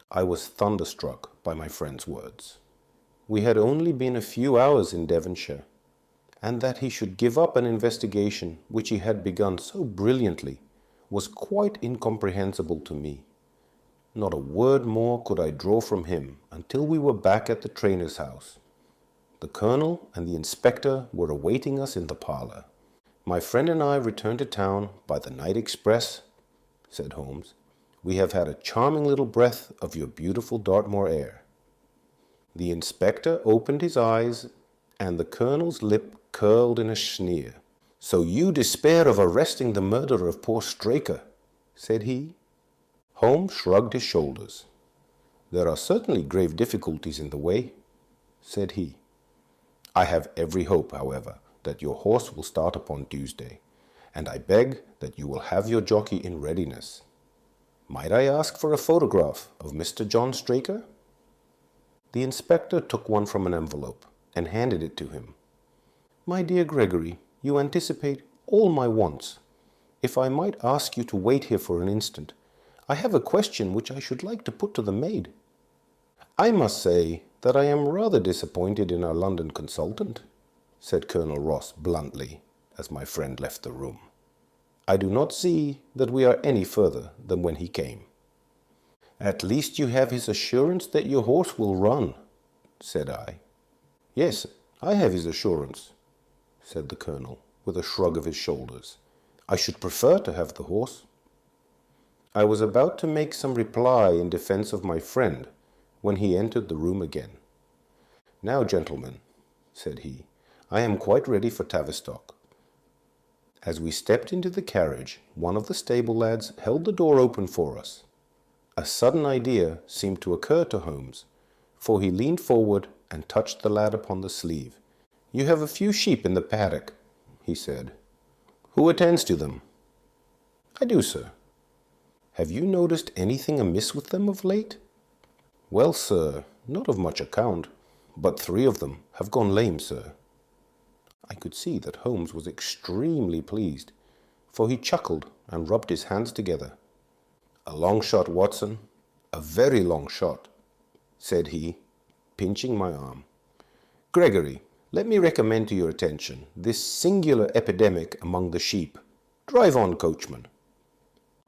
I was thunderstruck by my friend's words. We had only been a few hours in Devonshire, and that he should give up an investigation which he had begun so brilliantly was quite incomprehensible to me. Not a word more could I draw from him until we were back at the trainer's house. The colonel and the inspector were awaiting us in the parlour. My friend and I returned to town by the night express, said Holmes. We have had a charming little breath of your beautiful Dartmoor air. The inspector opened his eyes, and the colonel's lip curled in a sneer. So you despair of arresting the murderer of poor Straker, said he. Holmes shrugged his shoulders. There are certainly grave difficulties in the way, said he. I have every hope, however, that your horse will start upon Tuesday, and I beg that you will have your jockey in readiness. Might I ask for a photograph of Mr. John Straker? The inspector took one from an envelope and handed it to him. My dear Gregory, you anticipate all my wants. If I might ask you to wait here for an instant, I have a question which I should like to put to the maid. I must say that I am rather disappointed in our London consultant, said Colonel Ross bluntly, as my friend left the room. I do not see that we are any further than when he came. At least you have his assurance that your horse will run, said I. Yes, I have his assurance, said the colonel, with a shrug of his shoulders. I should prefer to have the horse. I was about to make some reply in defense of my friend when he entered the room again. Now, gentlemen, said he, I am quite ready for Tavistock. As we stepped into the carriage, one of the stable lads held the door open for us. A sudden idea seemed to occur to Holmes, for he leaned forward and touched the lad upon the sleeve. You have a few sheep in the paddock, he said. Who attends to them? I do, sir. Have you noticed anything amiss with them of late? Well, sir, not of much account, but 3 of them have gone lame, sir. I could see that Holmes was extremely pleased, for he chuckled and rubbed his hands together. A long shot, Watson, a very long shot, said he, pinching my arm. Gregory, let me recommend to your attention this singular epidemic among the sheep. Drive on, coachman.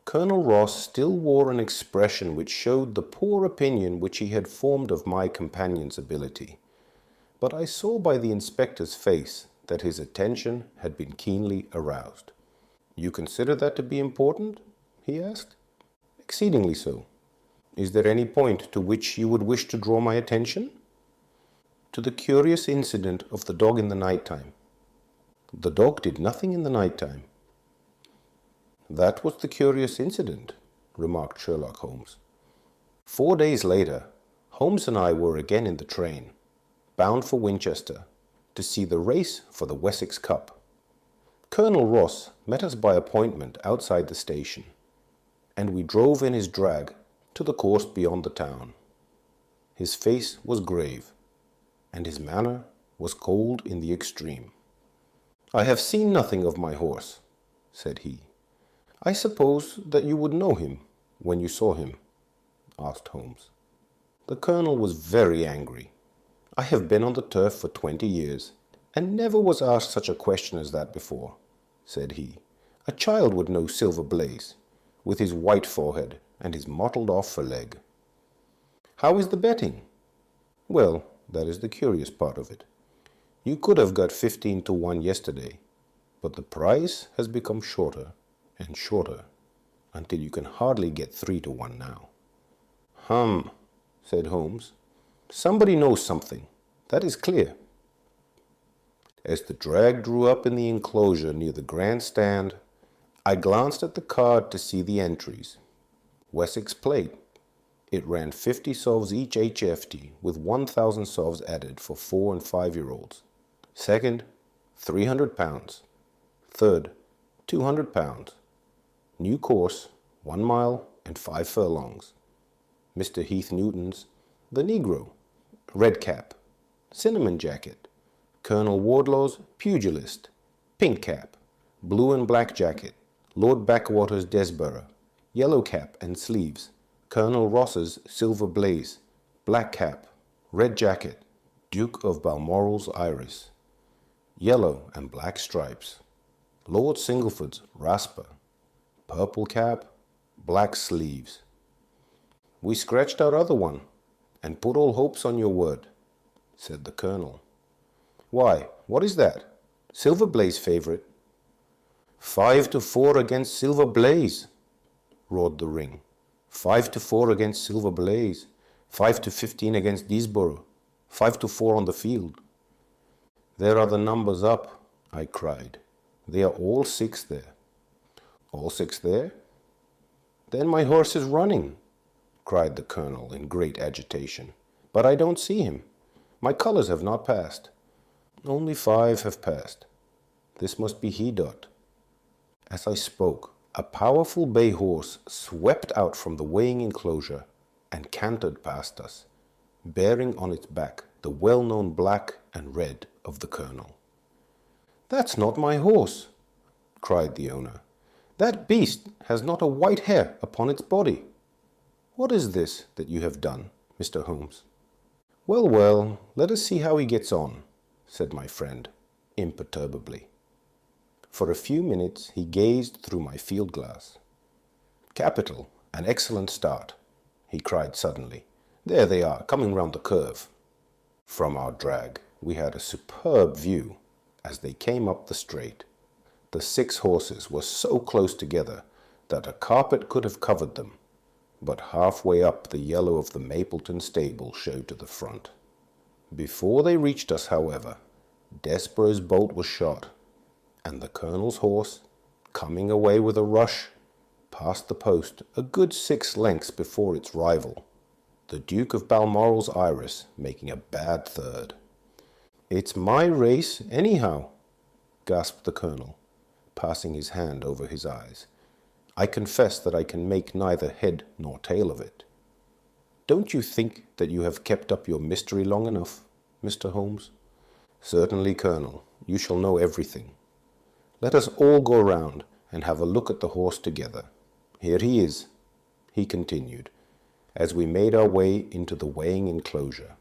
Colonel Ross still wore an expression which showed the poor opinion which he had formed of my companion's ability, but I saw by the inspector's face that his attention had been keenly aroused. You consider that to be important? He asked. Exceedingly so. Is there any point to which you would wish to draw my attention? To the curious incident of the dog in the night time. The dog did nothing in the night time. That was the curious incident, remarked Sherlock Holmes. 4 days later, Holmes and I were again in the train, bound for Winchester, to see the race for the Wessex Cup. Colonel Ross met us by appointment outside the station, and we drove in his drag to the course beyond the town. His face was grave, and his manner was cold in the extreme. I have seen nothing of my horse, said he. I suppose that you would know him when you saw him, asked Holmes. The colonel was very angry. I have been on the turf for 20 years, and never was asked such a question as that before, said he. A child would know Silver Blaze, with his white forehead and his mottled off leg. How is the betting? Well, that is the curious part of it. You could have got 15 to 1 yesterday, but the price has become shorter and shorter until you can hardly get 3 to 1 now. Said Holmes. Somebody knows something. That is clear. As the drag drew up in the enclosure near the grandstand, I glanced at the card to see the entries. Wessex Plate. It ran 50 sovs each HFT with 1,000 sovs added for 4 and 5-year-olds. Second, £300. Third, £200. New course, 1 mile and 5 furlongs. Mr. Heath Newton's The Negro, Red Cap, Cinnamon Jacket, Colonel Wardlaw's Pugilist, Pink Cap, Blue and Black Jacket, Lord Backwater's Desborough, Yellow Cap and Sleeves, Colonel Ross's Silver Blaze, Black Cap, Red Jacket, Duke of Balmoral's Iris, Yellow and Black Stripes, Lord Singleford's Rasper, Purple Cap, Black Sleeves. We scratched our other one and put all hopes on your word, said the Colonel. Why, what is that? Silver Blaze favourite. 5 to 4 against Silver Blaze, roared the ring. 5 to 4 against Silver Blaze. 5 to 15 against Disborough. 5 to 4 on the field. There are the numbers up, I cried. They are all 6 there. All 6 there? Then my horse is running, cried the Colonel in great agitation. But I don't see him. My colours have not passed. Only 5 have passed. This must be he dot. As I spoke, a powerful bay horse swept out from the weighing enclosure and cantered past us, bearing on its back the well-known black and red of the Colonel. That's not my horse, cried the owner. That beast has not a white hair upon its body. What is this that you have done, Mr. Holmes? Well, well, let us see how he gets on, said my friend, imperturbably. For a few minutes he gazed through my field-glass. Capital, an excellent start, he cried suddenly. There they are, coming round the curve. From our drag we had a superb view as they came up the straight. The 6 horses were so close together that a carpet could have covered them, but halfway up the yellow of the Mapleton stable showed to the front. Before they reached us, however, Desborough's bolt was shot, and the Colonel's horse, coming away with a rush, passed the post a good 6 lengths before its rival, the Duke of Balmoral's Iris making a bad third. It's my race, anyhow, gasped the Colonel, passing his hand over his eyes. I confess that I can make neither head nor tail of it. Don't you think that you have kept up your mystery long enough, Mr. Holmes? Certainly, Colonel, you shall know everything. Let us all go round and have a look at the horse together. Here he is, he continued, as we made our way into the weighing enclosure,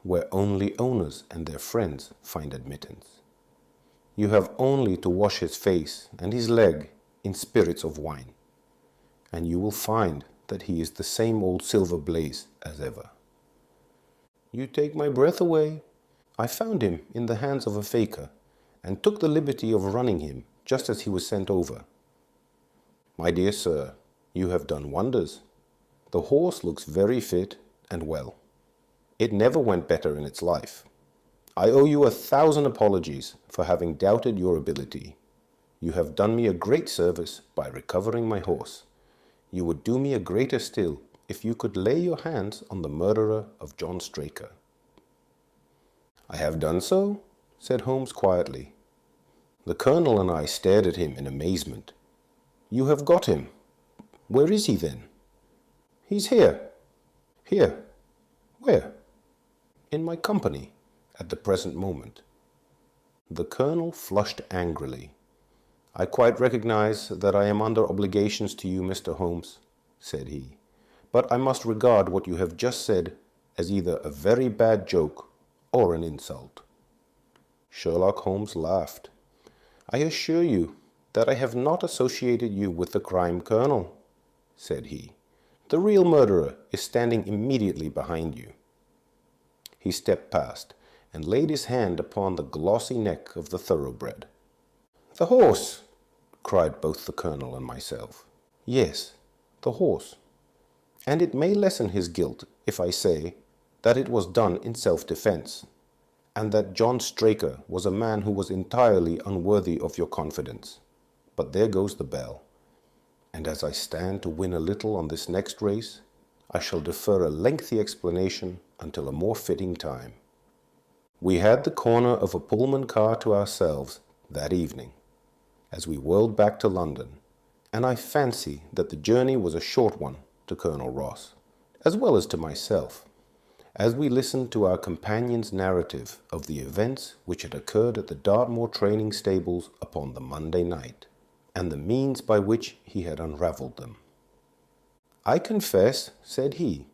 where only owners and their friends find admittance. You have only to wash his face and his leg in spirits of wine, and you will find that he is the same old Silver Blaze as ever. You take my breath away. I found him in the hands of a faker, and took the liberty of running him just as he was sent over. My dear sir, you have done wonders. The horse looks very fit and well. It never went better in its life. I owe you 1,000 apologies for having doubted your ability. You have done me a great service by recovering my horse. You would do me a greater still if you could lay your hands on the murderer of John Straker. I have done so, said Holmes quietly. The Colonel and I stared at him in amazement. You have got him. Where is he then? He's here. Here. Where? In my company, at the present moment. The Colonel flushed angrily. I quite recognize that I am under obligations to you, Mr. Holmes, said he, but I must regard what you have just said as either a very bad joke or an insult. Sherlock Holmes laughed. I assure you that I have not associated you with the crime, Colonel," said he. "The real murderer is standing immediately behind you." He stepped past and laid his hand upon the glossy neck of the thoroughbred. "The horse!" cried both the Colonel and myself. "Yes, the horse. And it may lessen his guilt if I say that it was done in self-defense, and that John Straker was a man who was entirely unworthy of your confidence. But there goes the bell, and as I stand to win a little on this next race, I shall defer a lengthy explanation until a more fitting time." We had the corner of a Pullman car to ourselves that evening, as we whirled back to London, and I fancy that the journey was a short one to Colonel Ross, as well as to myself, as we listened to our companion's narrative of the events which had occurred at the Dartmoor training stables upon the Monday night, and the means by which he had unravelled them. "I confess," said he,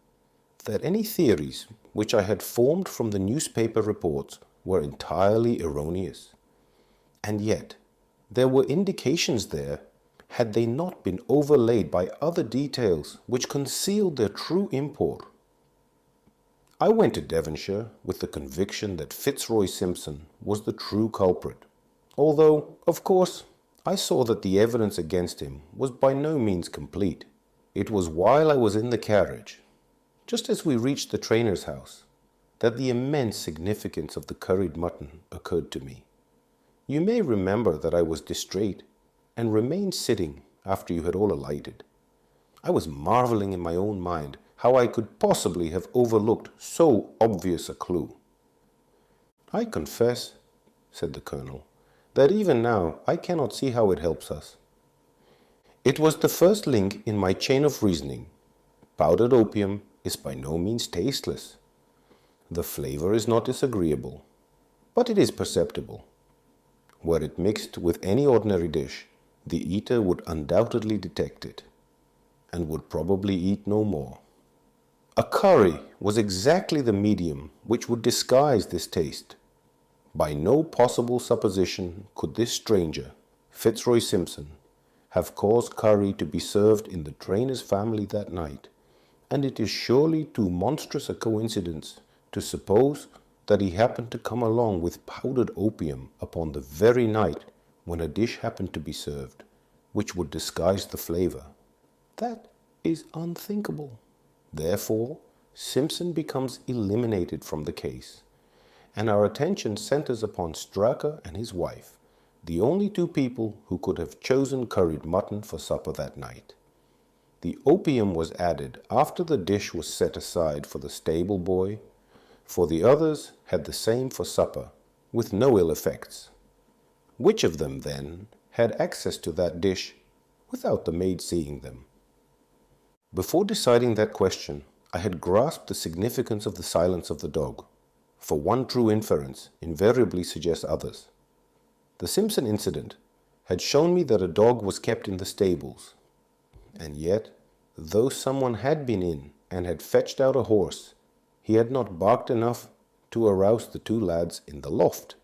"that any theories which I had formed from the newspaper reports were entirely erroneous. And yet there were indications there, had they not been overlaid by other details which concealed their true import. I went to Devonshire with the conviction that Fitzroy Simpson was the true culprit, although, of course, I saw that the evidence against him was by no means complete. It was while I was in the carriage, just as we reached the trainer's house, that the immense significance of the curried mutton occurred to me. You may remember that I was distrait and remained sitting after you had all alighted. I was marvelling in my own mind how I could possibly have overlooked so obvious a clue. "I confess," said the Colonel, "that even now I cannot see how it helps us. It was the first link in my chain of reasoning. Powdered opium is by no means tasteless. The flavor is not disagreeable, but it is perceptible. Were it mixed with any ordinary dish, the eater would undoubtedly detect it, and would probably eat no more. A curry was exactly the medium which would disguise this taste. By no possible supposition could this stranger, Fitzroy Simpson, have caused curry to be served in the trainer's family that night, and it is surely too monstrous a coincidence to suppose that he happened to come along with powdered opium upon the very night when a dish happened to be served, which would disguise the flavor. That is unthinkable. Therefore, Simpson becomes eliminated from the case, and our attention centers upon Straker and his wife, the only two people who could have chosen curried mutton for supper that night. The opium was added after the dish was set aside for the stable boy, for the others had the same for supper, with no ill effects. Which of them, then, had access to that dish without the maid seeing them? Before deciding that question, I had grasped the significance of the silence of the dog, for one true inference invariably suggests others. The Simpson incident had shown me that a dog was kept in the stables, and yet, though someone had been in and had fetched out a horse, he had not barked enough to arouse the two lads in the loft.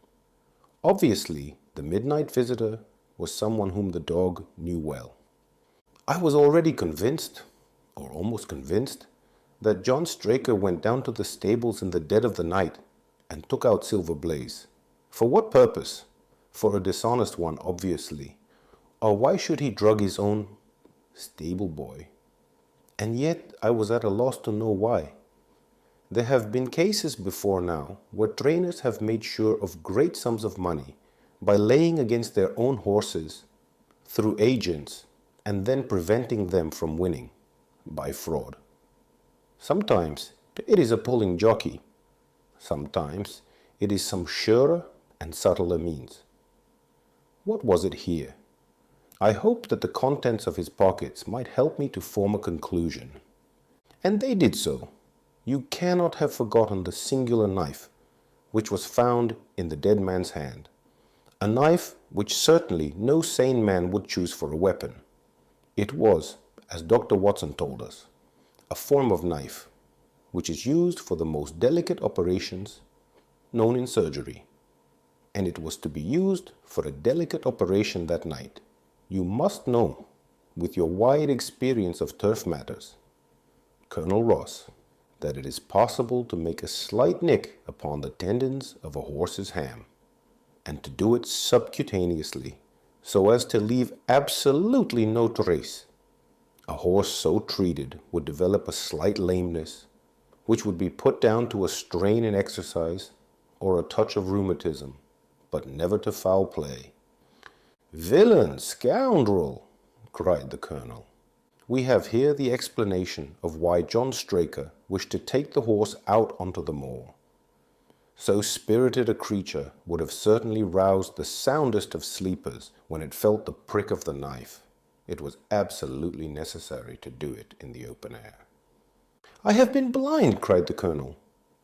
Obviously, the midnight visitor was someone whom the dog knew well. I was already convinced, or almost convinced, that John Straker went down to the stables in the dead of the night and took out Silver Blaze. For what purpose? For a dishonest one, obviously. Or why should he drug his own stable boy? And yet I was at a loss to know why. There have been cases before now where trainers have made sure of great sums of money by laying against their own horses through agents and then preventing them from winning by fraud. Sometimes it is a pulling jockey. Sometimes it is some surer and subtler means. What was it here? I hoped that the contents of his pockets might help me to form a conclusion. And they did so. You cannot have forgotten the singular knife which was found in the dead man's hand. A knife which certainly no sane man would choose for a weapon. It was, as Dr. Watson told us, a form of knife which is used for the most delicate operations known in surgery. And it was to be used for a delicate operation that night. You must know, with your wide experience of turf matters, Colonel Ross, that it is possible to make a slight nick upon the tendons of a horse's ham, and to do it subcutaneously, so as to leave absolutely no trace. A horse so treated would develop a slight lameness, which would be put down to a strain in exercise or a touch of rheumatism, but never to foul play. "Villain! Scoundrel!" cried the colonel. We have here the explanation of why John Straker wished to take the horse out onto the moor. So spirited a creature would have certainly roused the soundest of sleepers when it felt the prick of the knife. It was absolutely necessary to do it in the open air. "I have been blind!" cried the colonel.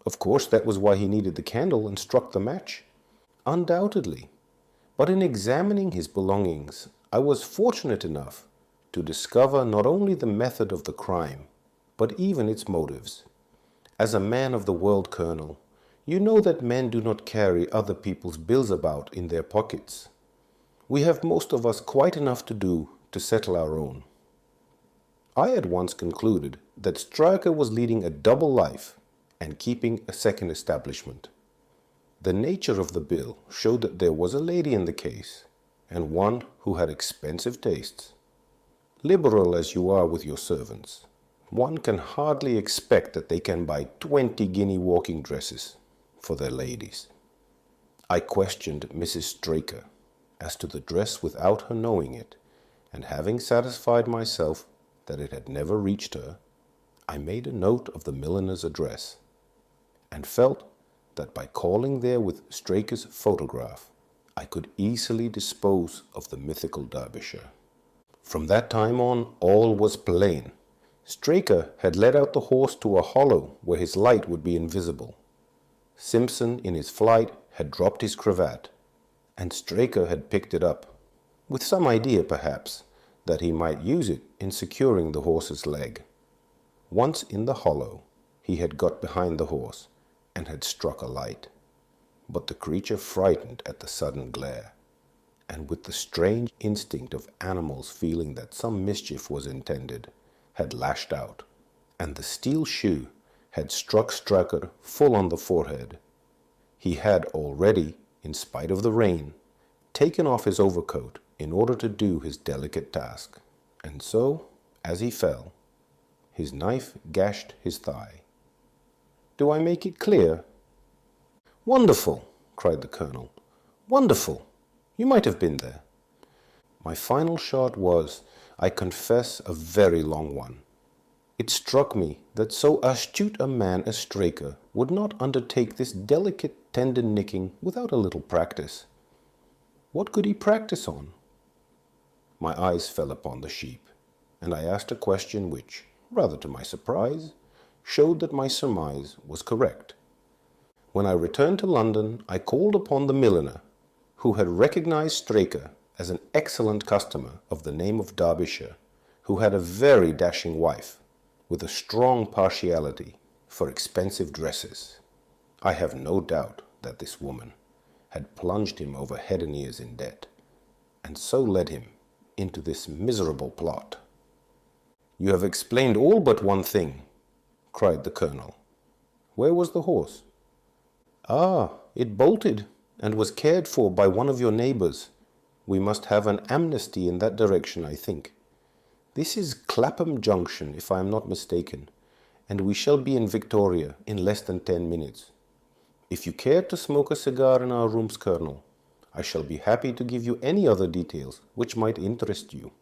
Of course, that was why he needed the candle and struck the match. Undoubtedly. But in examining his belongings, I was fortunate enough to discover not only the method of the crime, but even its motives. As a man of the world, Colonel, you know that men do not carry other people's bills about in their pockets. We have most of us quite enough to do to settle our own. I at once concluded that Straker was leading a double life and keeping a second establishment. The nature of the bill showed that there was a lady in the case, and one who had expensive tastes. Liberal as you are with your servants, one can hardly expect that they can buy 20-guinea walking dresses for their ladies. I questioned Mrs. Straker as to the dress without her knowing it, and having satisfied myself that it had never reached her, I made a note of the milliner's address, and felt that by calling there with Straker's photograph, I could easily dispose of the mythical Derbyshire. From that time on, all was plain. Straker had led out the horse to a hollow where his light would be invisible. Simpson, in his flight, had dropped his cravat, and Straker had picked it up, with some idea, perhaps, that he might use it in securing the horse's leg. Once in the hollow, he had got behind the horse and had struck a light, but the creature, frightened at the sudden glare, and with the strange instinct of animals feeling that some mischief was intended, had lashed out, and the steel shoe had struck Straker full on the forehead. He had already, in spite of the rain, taken off his overcoat in order to do his delicate task, and so, as he fell, his knife gashed his thigh. Do I make it clear? "Wonderful!" cried the colonel. "Wonderful! You might have been there." My final shot was, I confess, a very long one. It struck me that so astute a man as Straker would not undertake this delicate tender nicking without a little practice. What could he practice on? My eyes fell upon the sheep, and I asked a question which, rather to my surprise, showed that my surmise was correct. When I returned to London, I called upon the milliner, who had recognized Straker as an excellent customer of the name of Derbyshire, who had a very dashing wife, with a strong partiality for expensive dresses. I have no doubt that this woman had plunged him over head and ears in debt, and so led him into this miserable plot. "You have explained all but one thing," cried the colonel. "Where was the horse?" "Ah, it bolted and was cared for by one of your neighbors. We must have an amnesty in that direction, I think. This is Clapham Junction, if I am not mistaken, and we shall be in Victoria in less than 10 minutes. If you care to smoke a cigar in our rooms, Colonel, I shall be happy to give you any other details which might interest you."